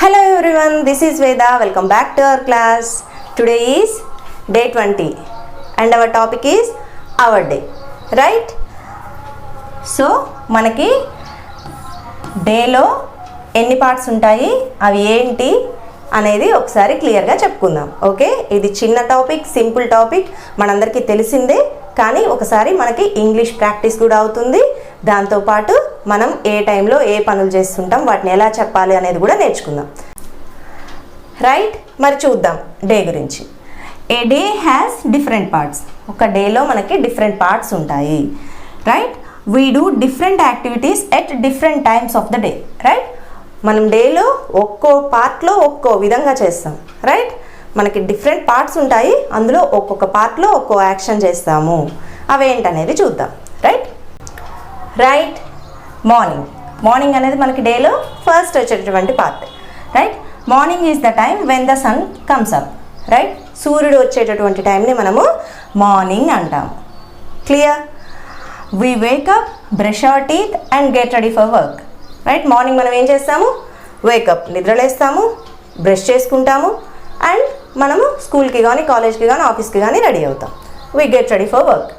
Hello everyone, this is Veda. Welcome back to our class. Today is day 20 and our topic is our day, right? So మనకి డేలో ఎన్ని parts ఉంటాయి, అవి ఏంటి అనేది ఒకసారి క్లియర్గా చెప్పుకుందాం. ఓకే, ఇది చిన్న టాపిక్, సింపుల్ టాపిక్, మనందరికీ తెలిసిందే. కానీ ఒకసారి మనకి ఇంగ్లీష్ ప్రాక్టీస్ కూడా అవుతుంది. దాంతోపాటు మనం ఏ టైంలో ఏ పనులు చేస్తుంటాం, వాటిని ఎలా చెప్పాలి అనేది కూడా నేర్చుకుందాం. రైట్, మరి చూద్దాం డే గురించి. ఏ డే హ్యాస్ డిఫరెంట్ పార్ట్స్. ఒక డేలో మనకి డిఫరెంట్ పార్ట్స్ ఉంటాయి. Right, we do different activities at different times of the day. Right, మనం డేలో ఒక్కో పార్ట్లో ఒక్కో విధంగా చేస్తాం. రైట్, మనకి డిఫరెంట్ పార్ట్స్ ఉంటాయి, అందులో ఒక్కొక్క పార్ట్లో ఒక్కో యాక్షన్ చేస్తాము. అవేంటనేది చూద్దాం. రైట్, మార్నింగ్ అనేది మనకి డేలో ఫస్ట్ వచ్చేటటువంటి part. Right, morning is the time when the sun comes up. Right, సూర్యుడు వచ్చేటటువంటి టైంని మనము మార్నింగ్ అంటాము. Clear? We wake up, brush our teeth and get ready for work. Right, morning మనం ఏం చేస్తాము? వేకప్, నిద్రలేస్తాము, బ్రష్ చేసుకుంటాము అండ్ మనము స్కూల్కి కానీ కాలేజ్కి కానీ ఆఫీస్కి కానీ రెడీ అవుతాం. We get ready for work.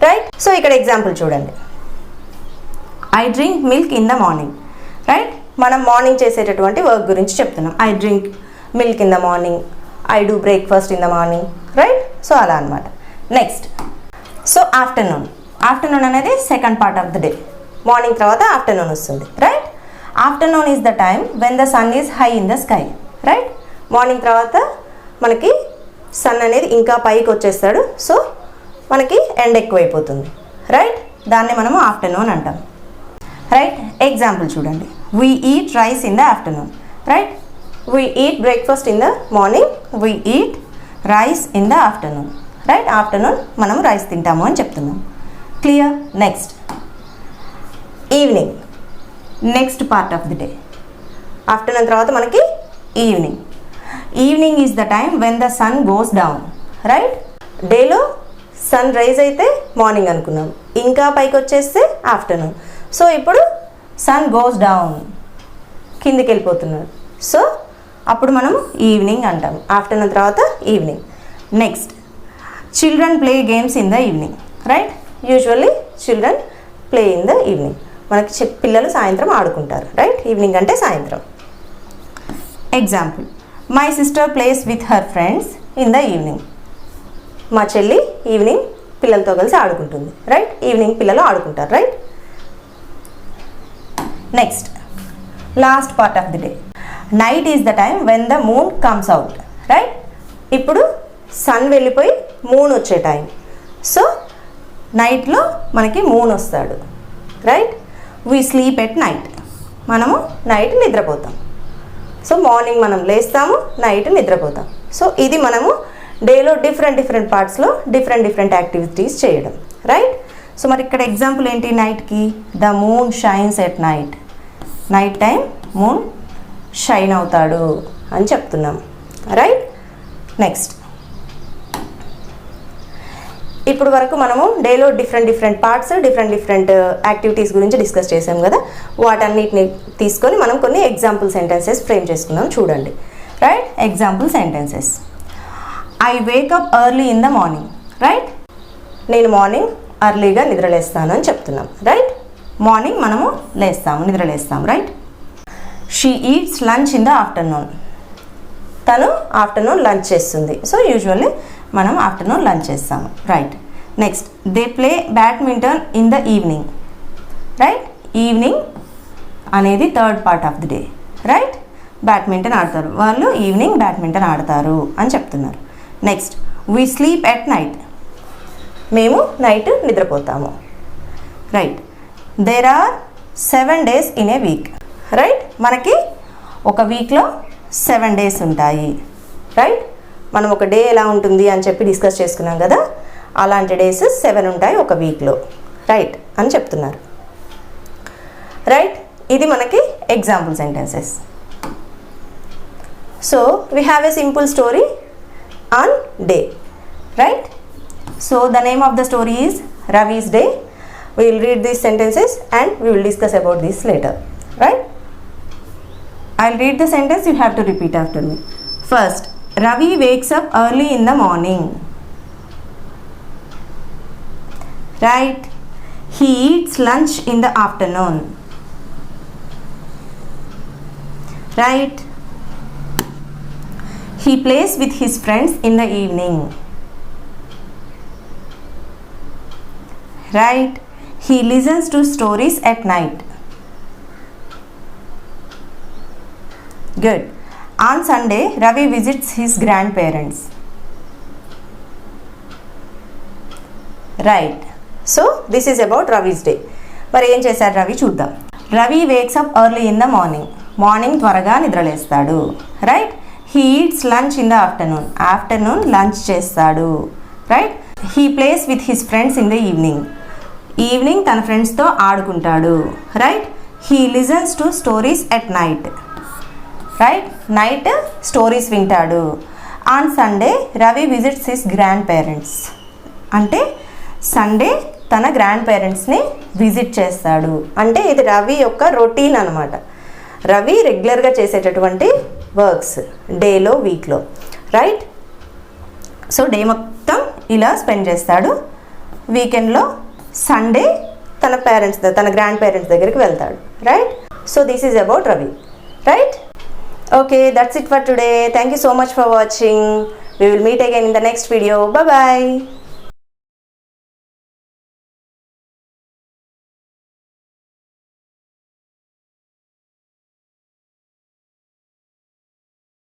Right, so ఇక్కడ ఎగ్జాంపుల్ చూడండి. I drink milk in the morning. Right, మనం మార్నింగ్ చేసేటటువంటి వర్క్ గురించి చెప్తున్నాం. I drink milk in the morning, I do breakfast in the morning. Right, so అలా అనమాట. Next, so afternoon అనేది second part of the day. Morning తర్వాత afternoon వస్తుంది. Right, afternoon is the time when the sun is high in the sky. Right, morning తర్వాత మనకి sun అనేది ఇంకా పైకి వచ్చేస్తాడు, సో మనకి ఎండ్ ఎక్కువైపోతుంది. రైట్, దాన్ని మనము ఆఫ్టర్నూన్ అంటాం. రైట్, ఎగ్జాంపుల్ చూడండి. We eat rice in the afternoon. Right, we eat breakfast in the morning, we eat rice in the afternoon. Right, afternoon మనం రైస్ తింటాము అని చెప్తున్నాం. Clear? Next, evening, next part of the day. Afternoon తర్వాత మనకి evening is the time when the sun goes down. Right, డేలో sun rise అయితే morning అనుకున్నాం, ఇంకా పైకి వచ్చేస్తే ఆఫ్టర్నూన్. సో ఇప్పుడు సన్ గోస్ డౌన్, కిందికి వెళ్ళిపోతున్నాడు, సో అప్పుడు మనం ఈవినింగ్ అంటాం. ఆఫ్టర్నూన్ తర్వాత evening. Next, children play games in the evening. Right, usually children play in the evening. మనకి పిల్లలు సాయంత్రం ఆడుకుంటారు. రైట్, ఈవినింగ్ అంటే సాయంత్రం. Example, my sister place with her friends in the evening. మా చెల్లి ఈవినింగ్ పిల్లలతో కలిసి ఆడుకుంటుంది. రైట్, ఈవినింగ్ పిల్లలు ఆడుకుంటారు. Right, next, last part of the day. Night is the time when the moon comes out. Right, ఇప్పుడు సన్ వెళ్ళిపోయి moon వచ్చే టైం, సో నైట్లో మనకి మూన్ వస్తాడు. Right, we sleep at night. మనము నైట్ నిద్రపోతాం. సో మార్నింగ్ మనం లేస్తాము, నైట్ నిద్రపోతాం. సో ఇది మనము డేలో డిఫరెంట్ పార్ట్స్లో డిఫరెంట్ యాక్టివిటీస్ చేయడం. రైట్, సో మరి ఇక్కడ ఎగ్జాంపుల్ ఏంటి? నైట్కి, the moon shines at night. Night time moon shine అవుతాడు అని చెప్తున్నాం. రైట్, నెక్స్ట్, ఇప్పుడు వరకు మనము డేలో డిఫరెంట్ పార్ట్స్ డిఫరెంట్ యాక్టివిటీస్ గురించి డిస్కస్ చేసాం కదా. వాటన్నిటిని తీసుకొని మనం కొన్ని ఎగ్జాంపుల్ సెంటెన్సెస్ ఫ్రేమ్ చేసుకుందాం. చూడండి. Right, example sentences. I wake up early in the morning. Right, నేను మార్నింగ్ అర్లీగా నిద్రలేస్తాను అని చెప్తున్నాం. రైట్, మార్నింగ్ మనము నిద్రలేస్తాము. Right, she eats lunch in the afternoon. తను ఆఫ్టర్నూన్ లంచ్ చేస్తుంది, సో యూజువల్లీ మనం ఆఫ్టర్నూన్ లంచ్ చేస్తాము. Right, next, they play badminton in the evening. Right, evening అనేది third part of the day. Right, badminton ఆడతారు, వాళ్ళు evening badminton ఆడతారు అని చెప్తున్నారు. Next, we sleep at night. మేము నైట్ నిద్రపోతాము. Right, there are 7 days in a week. Right, మనకి ఒక వీక్లో 7 days ఉంటాయి. రైట్, మనం ఒక డే ఎలా ఉంటుంది అని చెప్పి డిస్కస్ చేసుకున్నాం కదా, అలాంటి డేస్ 7 ఉంటాయి ఒక వీక్లో. రైట్ అని చెప్తున్నారు. రైట్, ఇది మనకి example sentences. So we have a simple story on day. Right, so the name of the story is Ravi's Day. We will read these sentences and we will discuss about this later. Right? I'll read the sentence, you have to repeat after me. First, Ravi wakes up early in the morning. Right? He eats lunch in the afternoon. Right? He plays with his friends in the evening. Right? He listens to stories at night. Good. On Sunday, Ravi visits his grandparents. Right. So, this is about Ravi's day. మరి ఏం చేశారు రవి చూద్దాం. Ravi wakes up early in the morning త్వరగా నిద్రలేస్తాడు. Right. He eats lunch in the afternoon lunch చేస్తాడు. Right. He plays with his friends in the evening తన ఫ్రెండ్స్తో ఆడుకుంటాడు. Right. He listens to stories at night. Right. Night stories వింటాడు. On Sunday Ravi visits his grandparents. అంటే Sunday తన గ్రాండ్ పేరెంట్స్ని visit చేస్తాడు. అంటే ఇది రవి యొక్క రొటీన్ అనమాట. రవి రెగ్యులర్గా చేసేటటువంటి వర్క్స్ డేలో వీక్లో. రైట్. సో డే మొత్తం ఇలా స్పెండ్ చేస్తాడు. వీకెండ్లో సండే తన గ్రాండ్ పేరెంట్స్ దగ్గరికి వెళ్తాడు. Right. So this is about Ravi. Right. Okay, that's it for today. Thank you so much for watching. We will meet again in the next video. Bye bye.